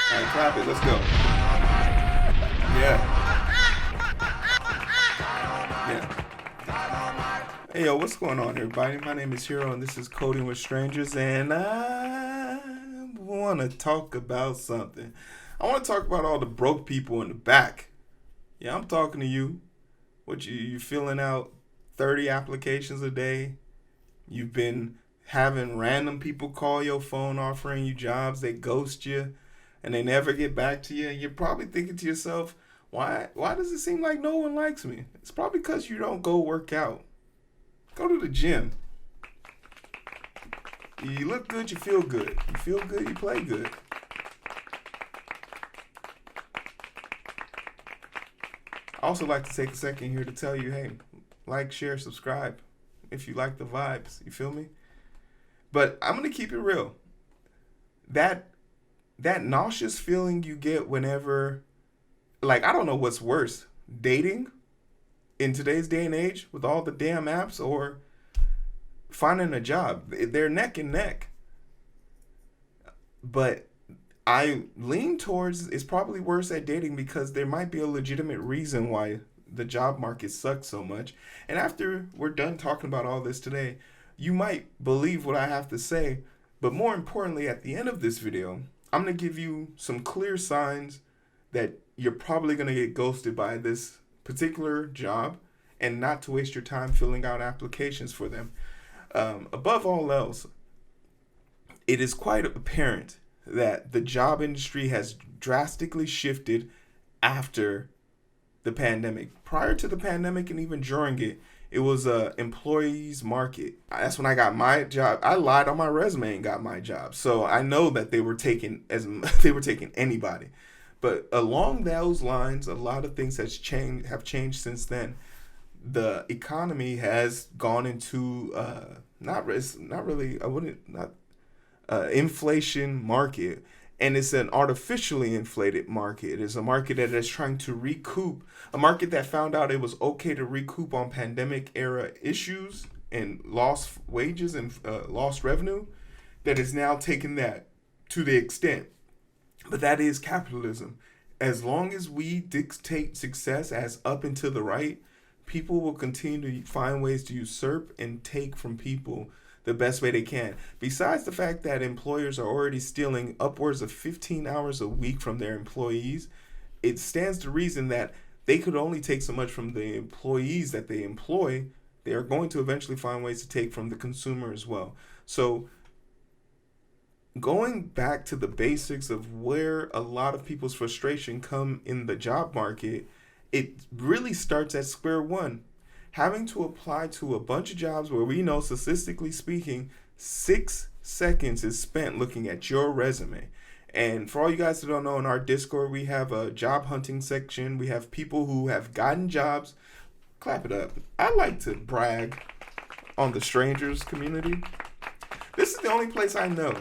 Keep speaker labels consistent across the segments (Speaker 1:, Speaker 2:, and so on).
Speaker 1: All right, clap it. Let's go. Yeah. Yeah. Hey, yo, what's going on, everybody? My name is Hero, and this is Coding with Strangers, and I want to talk about something. I want to talk about all the broke people in the back. Yeah, I'm talking to you. What you filling out 30 applications a day? You've been having random people call your phone offering you jobs. They ghost you, and they never get back to you. And you're probably thinking to yourself, why does it seem like no one likes me? It's probably because you don't go work out. Go to the gym. You look good, you feel good. You feel good, you play good. I also like to take a second here to tell you, hey, like, share, subscribe if you like the vibes. You feel me? But I'm gonna keep it real. That that nauseous feeling you get whenever, like, I don't know what's worse, dating in today's day and age with all the damn apps, or finding a job. They're neck and neck. But I lean towards it's probably worse at dating because there might be a legitimate reason why the job market sucks so much. And after we're done talking about all this today, you might believe what I have to say. But more importantly, at the end of this video, I'm going to give you some clear signs that you're probably going to get ghosted by this particular job and not to waste your time filling out applications for them. Above all else, it is quite apparent that the job industry has drastically shifted after the pandemic. Prior to the pandemic and even during it, it was a employees market. That's when I got my job. I lied on my resume and got my job. So I know that they were taking as they were taking anybody. But along those lines, a lot of things have changed since then. The economy has gone into not really, I wouldn't not inflation market, and it's an artificially inflated market. It is a market that is trying to recoup, a market that found out it was okay to recoup on pandemic era issues and lost wages and lost revenue, that is now taking that to the extent. But that is capitalism. As long as we dictate success as up and to the right, people will continue to find ways to usurp and take from people the best way they can. Besides the fact that employers are already stealing upwards of 15 hours a week from their employees, it stands to reason that they could only take so much from the employees that they employ. They are going to eventually find ways to take from the consumer as well. So going back to the basics of where a lot of people's frustration come in the job market, it really starts at square one. Having to apply to a bunch of jobs where we know, statistically speaking, 6 seconds is spent looking at your resume. And for all you guys that don't know, in our Discord, we have a job hunting section. We have people who have gotten jobs. Clap it up. I like to brag on the strangers community. This is the only place I know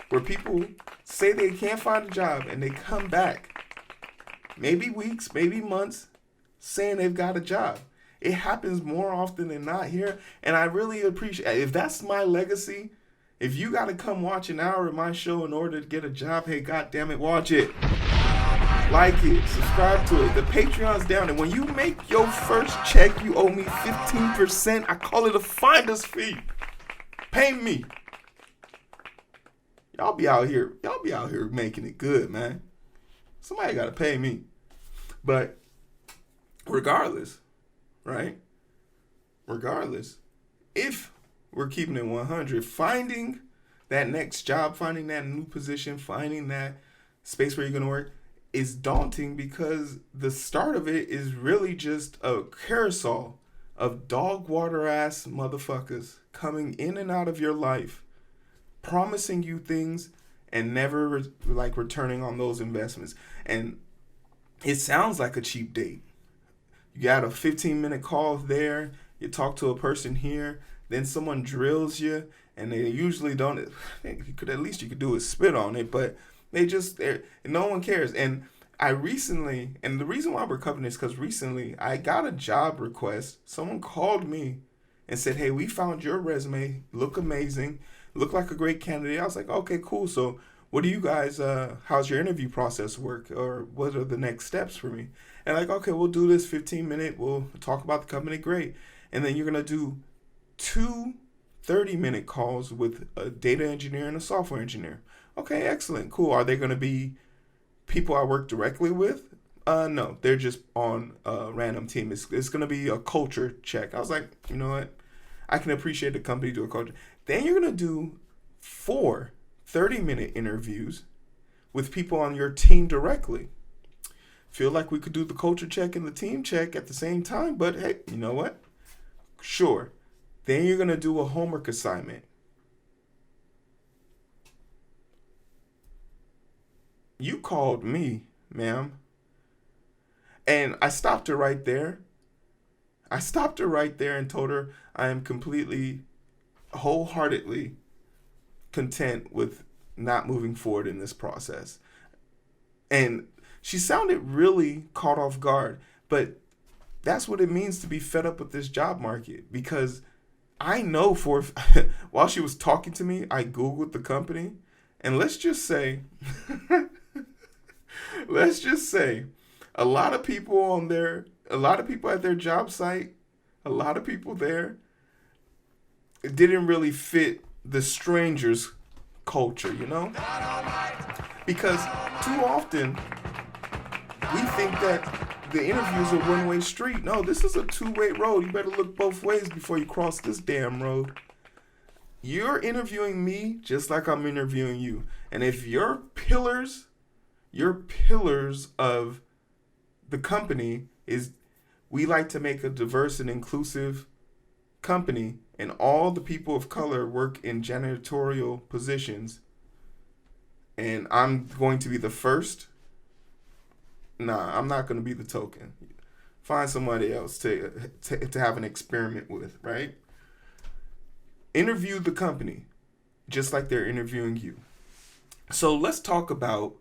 Speaker 1: where people say they can't find a job and they come back, maybe weeks, maybe months, saying they've got a job. It happens more often than not here, and I really appreciate. If that's my legacy, if you got to come watch an hour of my show in order to get a job, hey, goddamn it, watch it, like it, subscribe to it. The Patreon's down, and when you make your first check, you owe me 15%. I call it a finder's fee. Pay me. Y'all be out here making it good, man. Somebody got to pay me. But regardless, right? Regardless, if we're keeping it 100, finding that next job, finding that new position, finding that space where you're going to work is daunting, because the start of it is really just a carousel of dog water ass motherfuckers coming in and out of your life, promising you things and never returning on those investments. And it sounds like a cheap date. You got a 15-minute call there, you talk to a person here, then someone drills you, and they usually don't. You could do is spit on it, but no one cares. And the reason why we're covering this, because recently I got a job request. Someone called me and said, "Hey, we found your resume, look amazing, look like a great candidate." I was like, "Okay, cool." So what do you guys, how's your interview process work? Or what are the next steps for me? And like, okay, we'll do this 15-minute, we'll talk about the company, great. And then you're going to do two 30-minute calls with a data engineer and a software engineer. Okay, excellent, cool. Are they going to be people I work directly with? No, they're just on a random team. It's going to be a culture check. I was like, you know what? I can appreciate the company do a culture. Then you're going to do four 30-minute interviews with people on your team directly. Feel like we could do the culture check and the team check at the same time, but hey, you know what? Sure. Then you're going to do a homework assignment. You called me, ma'am. And I stopped her right there. I stopped her right there and told her I am completely, wholeheartedly content with not moving forward in this process. And she sounded really caught off guard, but that's what it means to be fed up with this job market, because I know for while she was talking to me, I Googled the company, and let's just say a lot of people a lot of people at their job site, a lot of people there didn't really fit the stranger's culture, you know? Because too often we think that the interview's a one-way street. No, this is a two-way road. You better look both ways before you cross this damn road. You're interviewing me just like I'm interviewing you. And if your pillars of the company is we like to make a diverse and inclusive company and all the people of color work in janitorial positions, and I'm going to be the first, nah, I'm not going to be the token. Find somebody else to have an experiment with, right? Interview the company just like they're interviewing you. So let's talk about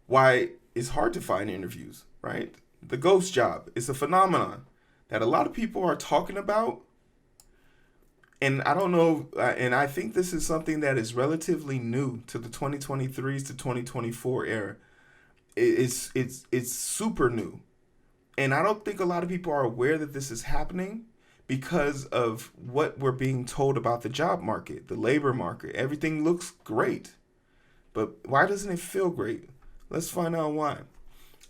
Speaker 1: why it's hard to find interviews, right? The ghost job is a phenomenon that a lot of people are talking about. And I don't know, and I think this is something that is relatively new to the 2023s to 2024 era. It's super new. And I don't think a lot of people are aware that this is happening because of what we're being told about the job market, the labor market. Everything looks great. But why doesn't it feel great? Let's find out why.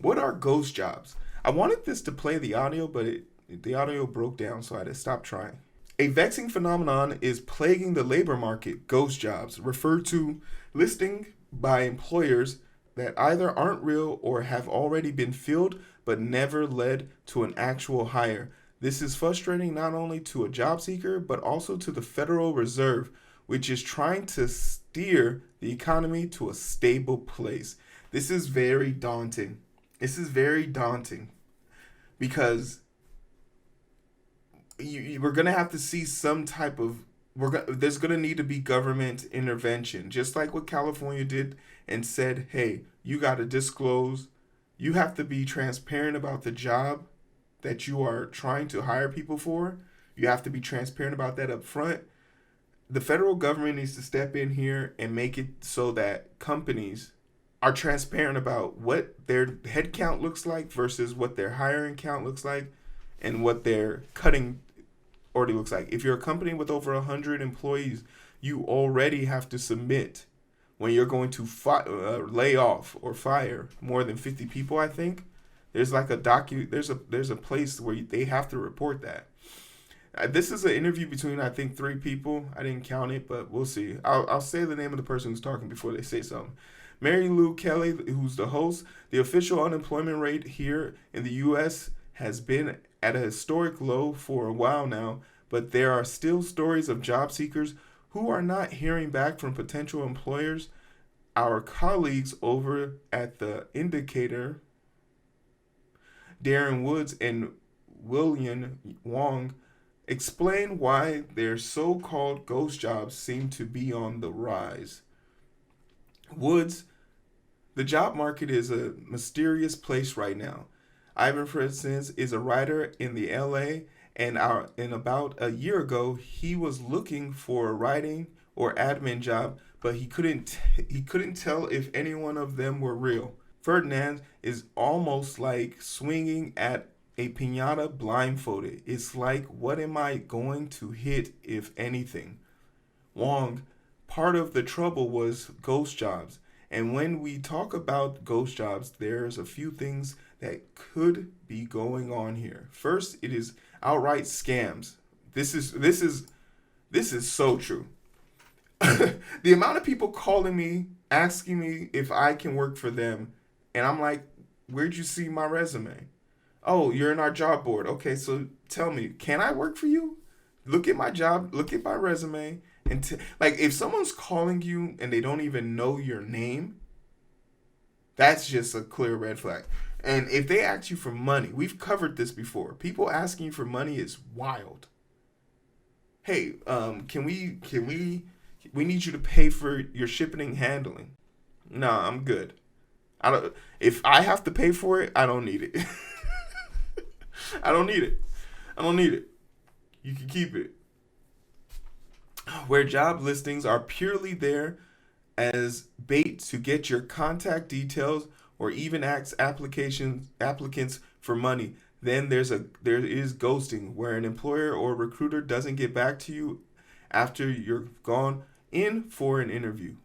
Speaker 1: What are ghost jobs? I wanted this to play the audio, but the audio broke down, so I had to stop trying. A vexing phenomenon is plaguing the labor market, ghost jobs, referred to listing by employers that either aren't real or have already been filled but never led to an actual hire. This is frustrating not only to a job seeker but also to the Federal Reserve, which is trying to steer the economy to a stable place. This is very daunting. Because we're going to have to see some type of there's going to need to be government intervention, just like what California did and said, hey, you got to disclose, you have to be transparent about the job that you are trying to hire people for. You have to be transparent about that up front. The federal government needs to step in here and make it so that companies are transparent about what their headcount looks like versus what their hiring count looks like and what their cutting already looks like. If you're a company with over 100 employees, you already have to submit when you're going to lay off or fire more than 50 people. I think there's like there's a place where they have to report that. This is an interview between, I think, 3 people. I didn't count it, but we'll see. I'll say the name of the person who's talking before they say something. Mary Lou Kelly, who's the host. The official unemployment rate here in the U.S. has been at a historic low for a while now, but there are still stories of job seekers who are not hearing back from potential employers. Our colleagues over at the Indicator, Darian Woods and Wailin Wong, explain why their so-called ghost jobs seem to be on the rise. Woods, the job market is a mysterious place right now. Ivan, for instance, is a writer in the LA, and about a year ago, he was looking for writing or admin job, but he couldn't tell if any one of them were real. Ferdinand is almost like swinging at a piñata blindfolded. It's like, what am I going to hit, if anything? Wong, part of the trouble was ghost jobs. And when we talk about ghost jobs, there's a few things that could be going on here. First, it is outright scams. This is so true. The amount of people calling me, asking me if I can work for them, and I'm like, where'd you see my resume? Oh, you're in our job board. Okay, so tell me, can I work for you? Look at my job, look at my resume, and like, if someone's calling you and they don't even know your name, that's just a clear red flag. And if they ask you for money, we've covered this before. People asking you for money is wild. Hey, we need you to pay for your shipping and handling. Nah, I'm good. I don't. If I have to pay for it, I don't need it. I don't need it. I don't need it. You can keep it. Where job listings are purely there as bait to get your contact details or even ask applicants for money, then there is ghosting, where an employer or recruiter doesn't get back to you after you're gone in for an interview.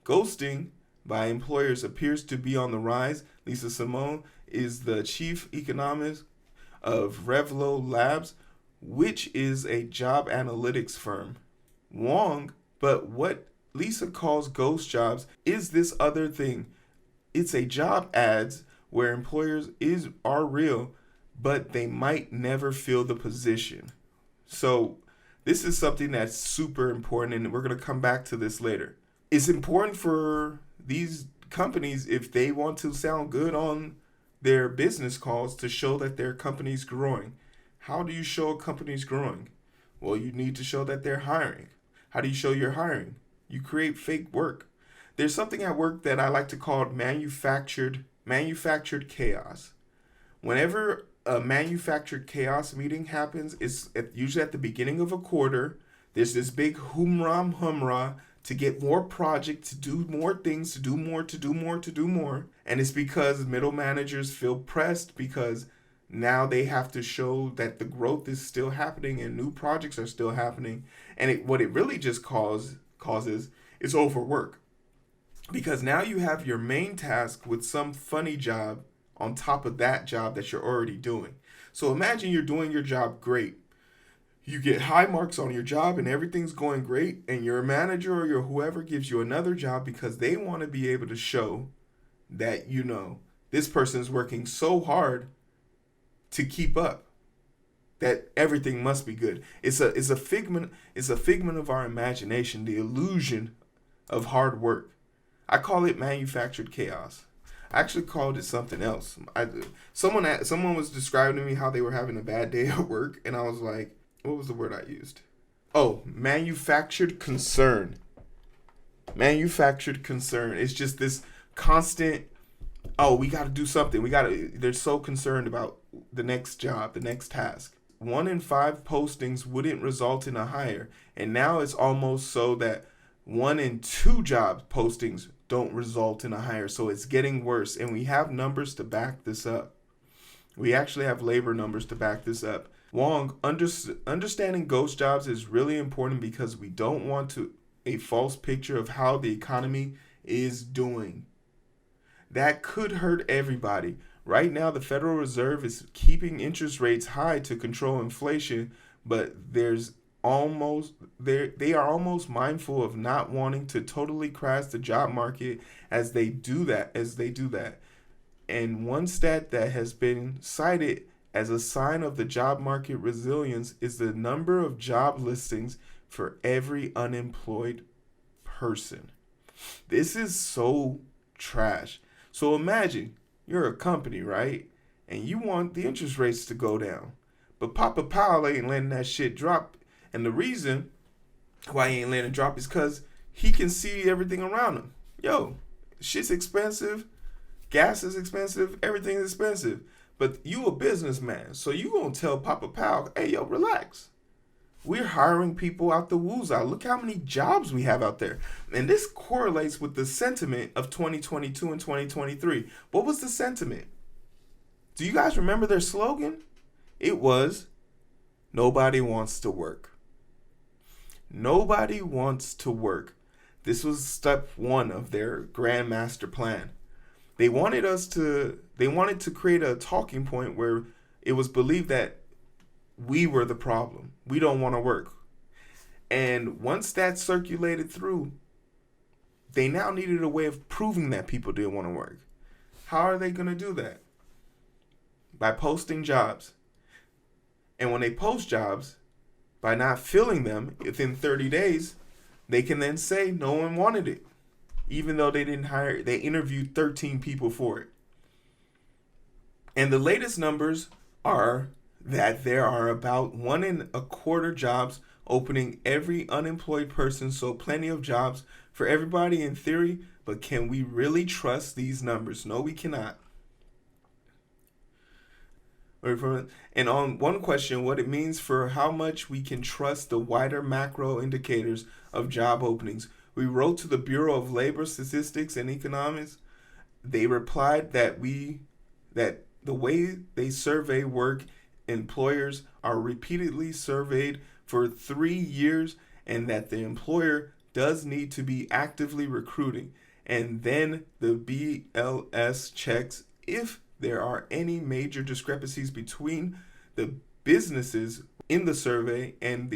Speaker 1: Ghosting by employers appears to be on the rise. Lisa Simone is the chief economist of Revlo Labs, which is a job analytics firm. Wong, but what Lisa calls ghost jobs is this other thing. It's a job ads where employers are real, but they might never fill the position. So this is something that's super important, and we're going to come back to this later. It's important for these companies, if they want to sound good on their business calls, to show that their company's growing. How do you show a company's growing? Well, you need to show that they're hiring. How do you show you're hiring? You create fake work. There's something at work that I like to call manufactured chaos. Whenever a manufactured chaos meeting happens, it's usually at the beginning of a quarter. There's this big humrah to get more projects, to do more things, to do more. And it's because middle managers feel pressed because now they have to show that the growth is still happening and new projects are still happening. And what it really just causes is overwork. Because now you have your main task with some funny job on top of that job that you're already doing. So imagine you're doing your job great. You get high marks on your job and everything's going great, and your manager or your whoever gives you another job because they want to be able to show that, this person's working so hard to keep up, that everything must be good. It's a figment of our imagination, the illusion of hard work. I call it manufactured chaos. I actually called it something else. Someone was describing to me how they were having a bad day at work, and I was like, what was the word I used? Oh, manufactured concern. Manufactured concern. It's just this constant, we got to do something. They're so concerned about the next job, the next task. 1 in 5 postings wouldn't result in a hire. And now it's almost so that 1 in 2 job postings don't result in a hire. So it's getting worse. And we have numbers to back this up. We actually have labor numbers to back this up. Wong, understanding ghost jobs is really important because we don't want a false picture of how the economy is doing. That could hurt everybody. Right now, the Federal Reserve is keeping interest rates high to control inflation, but they are almost mindful of not wanting to totally crash the job market as they do that. And one stat that has been cited as a sign of the job market resilience is the number of job listings for every unemployed person. This is so trash. So imagine you're a company, right? And you want the interest rates to go down. But Papa Powell ain't letting that shit drop. And the reason why he ain't letting it drop is because he can see everything around him. Yo, shit's expensive. Gas is expensive. Everything is expensive. But you a businessman, so you gonna tell Papa Powell, hey, yo, relax. We're hiring people out the woozah. Look how many jobs we have out there. And this correlates with the sentiment of 2022 and 2023. What was the sentiment? Do you guys remember their slogan? It was, nobody wants to work. Nobody wants to work. This was step one of their grand master plan. They wanted to create a talking point where it was believed that we were the problem. We don't want to work. And once that circulated through, they now needed a way of proving that people didn't want to work. How are they going to do that? By posting jobs. And when they post jobs, by not filling them within 30 days, they can then say no one wanted it. Even though they interviewed 13 people for it. And the latest numbers are that there are about 1.25 jobs opening every unemployed person, so plenty of jobs for everybody in theory, but can we really trust these numbers? No, we cannot. And on one question, what it means for how much we can trust the wider macro indicators of job openings, we wrote to the Bureau of Labor Statistics and Economics. They replied that the way they survey work, employers are repeatedly surveyed for 3 years, and that the employer does need to be actively recruiting. And then the BLS checks if there are any major discrepancies between the businesses in the survey and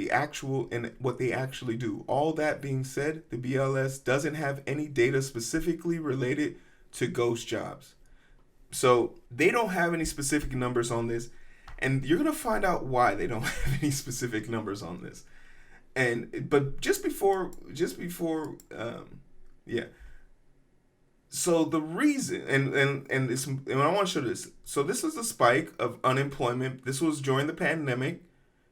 Speaker 1: what they actually do. All that being said, the BLS doesn't have any data specifically related to ghost jobs. So they don't have any specific numbers on this, and you're gonna find out why they don't have any specific numbers on this. But just before, yeah. So the reason, and I want to show this. So this is the spike of unemployment. This was during the pandemic.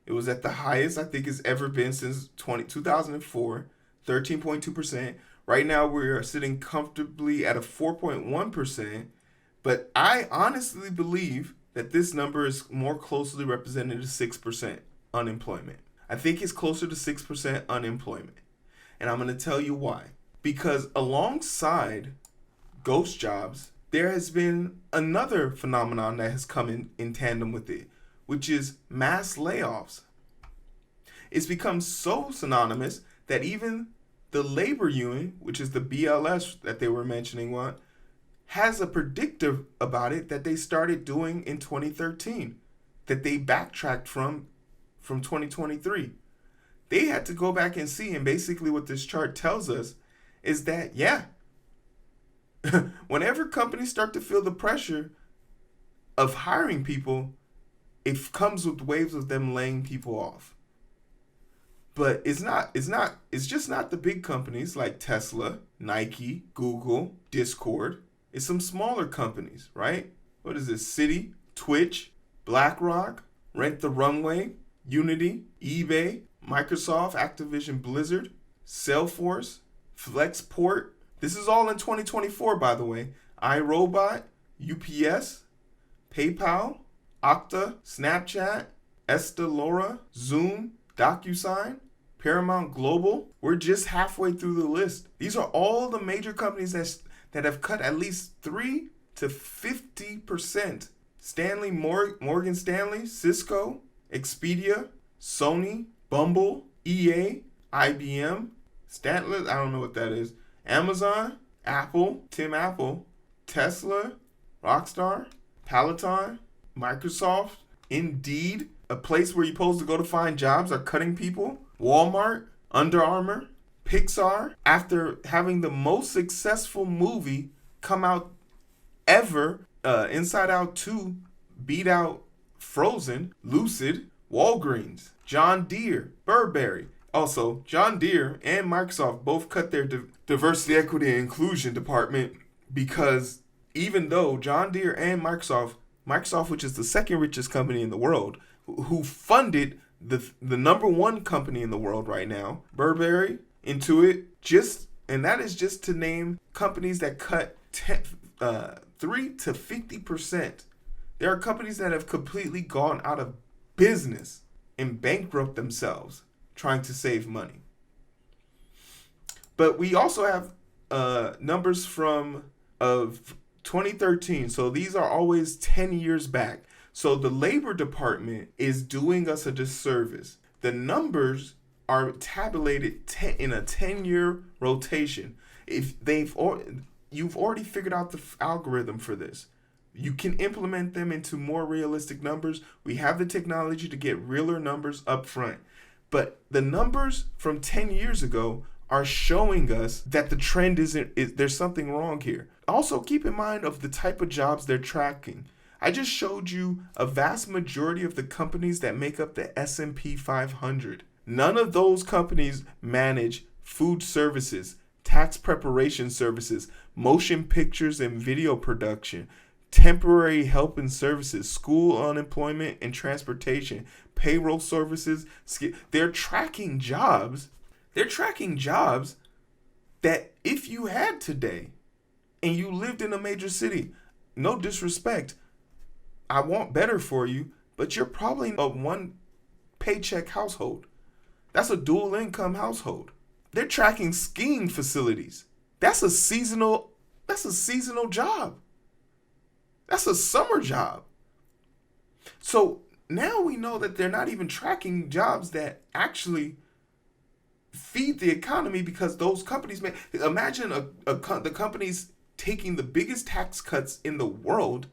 Speaker 1: It was at the highest I think it's ever been since 2004, 13.2%. Right now we are sitting comfortably at a 4.1%. But I honestly believe that this number is more closely represented to 6% unemployment. I think it's closer to 6% unemployment. And I'm going to tell you why. Because alongside ghost jobs, there has been another phenomenon that has come in tandem with it, which is mass layoffs. It's become so synonymous that even the labor union, which is the BLS that they were mentioning, has a predictive about it that they started doing in 2013, that they backtracked from 2023. They had to go back and see, and basically what this chart tells us is that, whenever companies start to feel the pressure of hiring people, it comes with waves of them laying people off. But it's just not the big companies like Tesla, Nike, Google, Discord. It's some smaller companies, right? What is this? Citi, Twitch, BlackRock, Rent the Runway, Unity, eBay, Microsoft, Activision Blizzard, Salesforce, Flexport. This is all in 2024, by the way. iRobot, UPS, PayPal, Okta, Snapchat, Estee Lauder, Zoom, DocuSign, Paramount Global. We're just halfway through the list. These are all the major companies that have cut at least 3 to 50%. Morgan Stanley, Cisco, Expedia, Sony, Bumble, EA, IBM, Statler, I don't know what that is, Amazon, Apple, Tim Apple, Tesla, Rockstar, Peloton, Microsoft, Indeed, a place where you're supposed to go to find jobs, are cutting people, Walmart, Under Armour, Pixar, after having the most successful movie come out ever, Inside Out 2, beat out Frozen, Lucid, Walgreens, John Deere, Burberry. Also, John Deere and Microsoft both cut their diversity, equity, and inclusion department because even though John Deere and Microsoft, which is the second richest company in the world, who funded the number one company in the world right now, Burberry, Intuit, and that is just to name companies that cut 3 to 50%. There are companies that have completely gone out of business and bankrupt themselves trying to save money. But we also have numbers from of 2013. So these are always 10 years back. So the Labor Department is doing us a disservice. The numbers are tabulated in a 10-year rotation. If you've already figured out the algorithm for this. You can implement them into more realistic numbers. We have the technology to get realer numbers up front. But the numbers from 10 years ago are showing us that the trend there's something wrong here. Also, keep in mind of the type of jobs they're tracking. I just showed you a vast majority of the companies that make up the S&P 500. None of those companies manage food services, tax preparation services, motion pictures and video production, temporary help and services, school unemployment and transportation, payroll services. They're tracking jobs. They're tracking jobs that if you had today and you lived in a major city, no disrespect, I want better for you, but you're probably a one paycheck household. That's a dual income household. They're tracking skiing facilities. That's a seasonal job. That's a summer job. So now we know that they're not even tracking jobs that actually feed the economy, because those companies imagine the companies taking the biggest tax cuts in the world,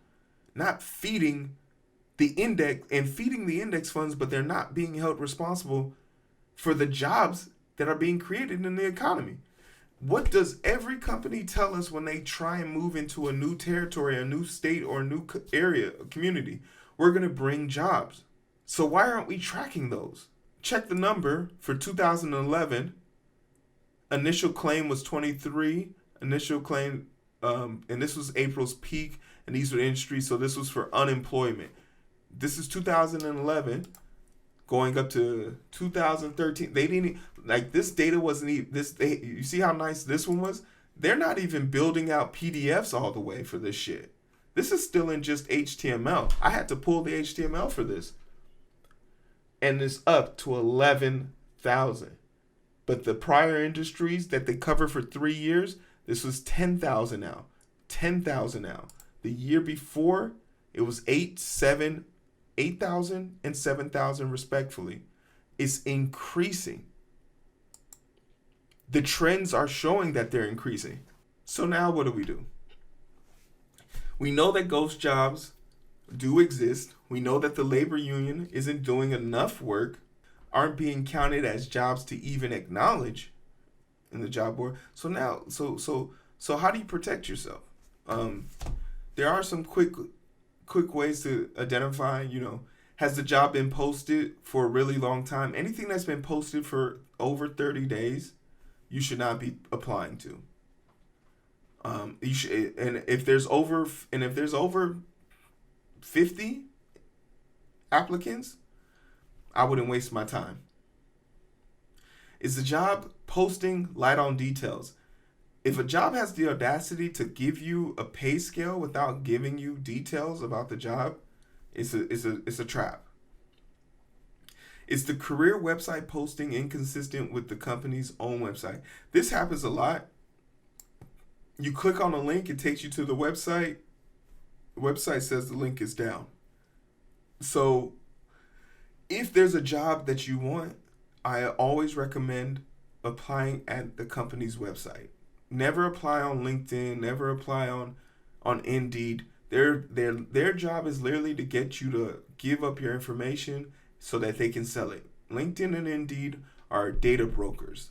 Speaker 1: not feeding the index funds, but they're not being held responsible for the jobs that are being created in the economy. What does every company tell us when they try and move into a new territory, a new state, or a new area, a community? We're going to bring jobs. So why aren't we tracking those? Check the number for 2011. Initial claim was 23. Initial claim, and this was April's peak, and these were industries, so this was for unemployment. This is 2011. Going up to 2013, they didn't this data wasn't even you see how nice this one was? They're not even building out PDFs all the way for this shit. This is still in just HTML. I had to pull the HTML for this. And it's up to 11,000. But the prior industries that they cover for 3 years, this was 10,000 now. 10,000 now. The year before, it was 8,000 and 7,000 respectfully. It's increasing. The trends are showing that they're increasing. So now what do? We know that ghost jobs do exist. We know that the labor union isn't doing enough work, aren't being counted as jobs to even acknowledge in the job board. So now, so how do you protect yourself? There are some quick ways to identify, has the job been posted for a really long time? Anything that's been posted for over 30 days, you should not be applying to. You should, and if there's over 50 applicants, I wouldn't waste my time. Is the job posting light on details? If a job has the audacity to give you a pay scale without giving you details about the job, it's a trap. Is the career website posting inconsistent with the company's own website? This happens a lot. You click on a link, it takes you to the website. The website says the link is down. So if there's a job that you want, I always recommend applying at the company's website. Never apply on LinkedIn, never apply on Indeed. Their job is literally to get you to give up your information so that they can sell it. LinkedIn and Indeed are data brokers.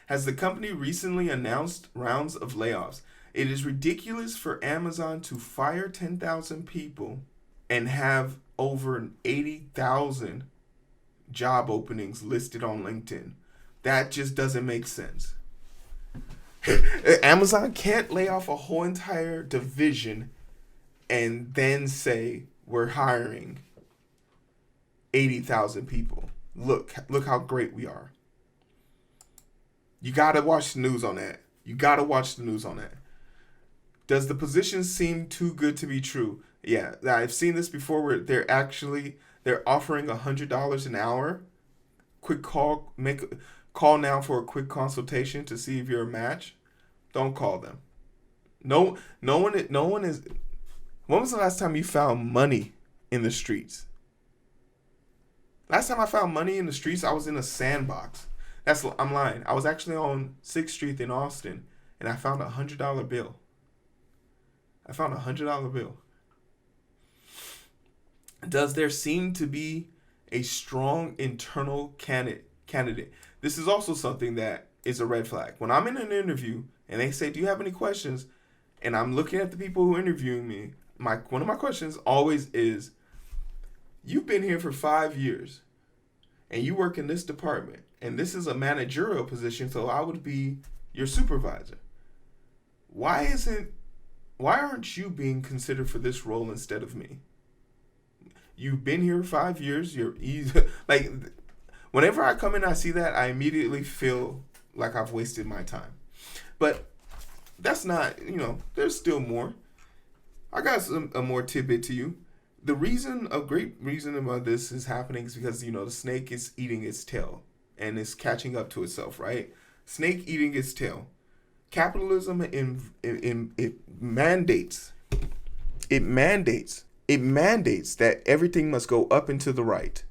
Speaker 1: Has the company recently announced rounds of layoffs? It is ridiculous for Amazon to fire 10,000 people and have over 80,000 job openings listed on LinkedIn. That just doesn't make sense. Amazon can't lay off a whole entire division and then say we're hiring 80,000 people. Look how great we are. You gotta watch the news on that. Does the position seem too good to be true? Yeah, I've seen this before where they're offering $100 an hour quick call, call now for a quick consultation to see if you're a match, don't call them. No one is. When was the last time you found money in the streets? Last time I found money in the streets, I was in a sandbox. I'm lying. I was actually on 6th Street in Austin, and I found $100 bill. I found $100 bill. Does there seem to be a strong internal candidate? This is also something that is a red flag. When I'm in an interview and they say, "Do you have any questions?" and I'm looking at the people who are interviewing me, one of my questions always is, "You've been here for 5 years, and you work in this department, and this is a managerial position, so I would be your supervisor. Why aren't you being considered for this role instead of me? You've been here 5 years. You're easy." Like, whenever I come in, I see that, I immediately feel like I've wasted my time. But that's not, there's still more. I got a more tidbit to you. A great reason about this is happening is because, the snake is eating its tail and is catching up to itself, right? Snake eating its tail. Capitalism it mandates that everything must go up and to the right.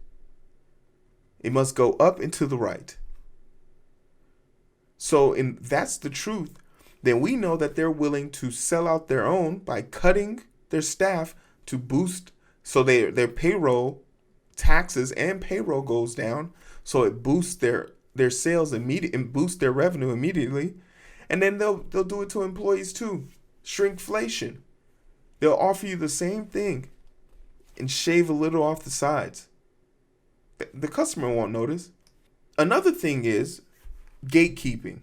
Speaker 1: It must go up and to the right. So, that's the truth. Then we know that they're willing to sell out their own by cutting their staff to boost, so their payroll, taxes and payroll goes down, so it boosts their sales immediately and boosts their revenue immediately. And then they'll do it to employees too. Shrinkflation. They'll offer you the same thing and shave a little off the sides. The customer won't notice. Another thing is gatekeeping.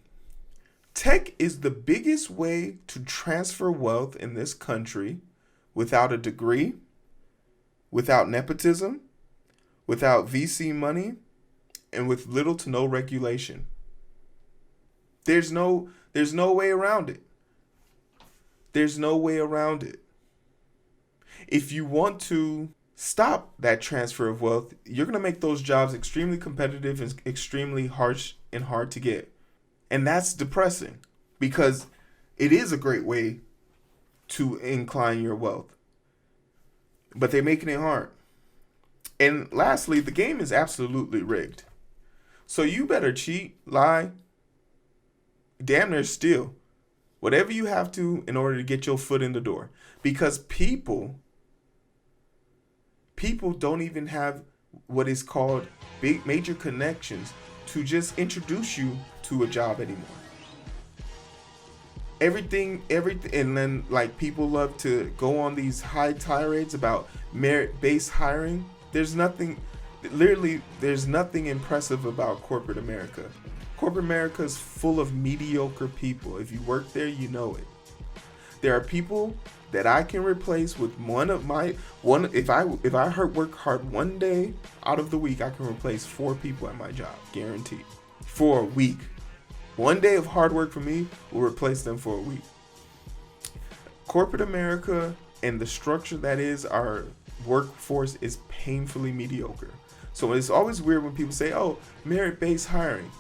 Speaker 1: Tech is the biggest way to transfer wealth in this country without a degree, without nepotism, without VC money, and with little to no regulation. There's no way around it. There's no way around it. If you want to stop that transfer of wealth, you're going to make those jobs extremely competitive and extremely harsh and hard to get. And that's depressing, because it is a great way to incline your wealth. But they're making it hard. And lastly, the game is absolutely rigged. So you better cheat, lie, damn near steal, whatever you have to in order to get your foot in the door. Because people don't even have what is called big major connections to just introduce you to a job anymore. Everything, and then people love to go on these high tirades about merit-based hiring. There's nothing impressive about corporate America. Corporate America is full of mediocre people. If you work there, you know it. There are people that I can replace with if I work hard one day out of the week, I can replace 4 people at my job, guaranteed. For a week. One day of hard work for me will replace them for a week. Corporate America and the structure that is our workforce is painfully mediocre. So it's always weird when people say, "Oh, merit-based hiring."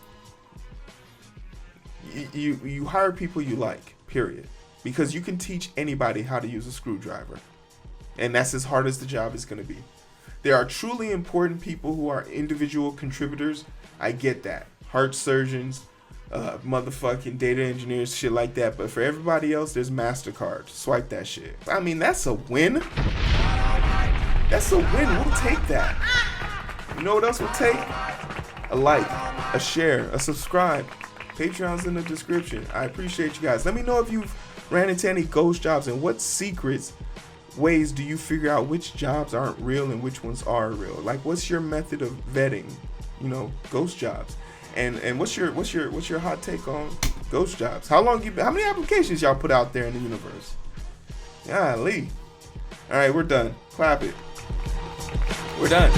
Speaker 1: You hire people you like, period. Because you can teach anybody how to use a screwdriver. And that's as hard as the job is going to be. There are truly important people who are individual contributors. I get that. Heart surgeons, motherfucking data engineers, shit like that. But for everybody else, there's MasterCard. Swipe that shit. I mean, that's a win. That's a win. We'll take that. You know what else we'll take? A like, a share, a subscribe. Patreon's in the description. I appreciate you guys. Let me know if you've ran into any ghost jobs, and what ways do you figure out which jobs aren't real and which ones are real? Like, what's your method of vetting, ghost jobs? And what's your hot take on ghost jobs? How many applications y'all put out there in the universe? Golly. All right, we're done. Clap it. We're done.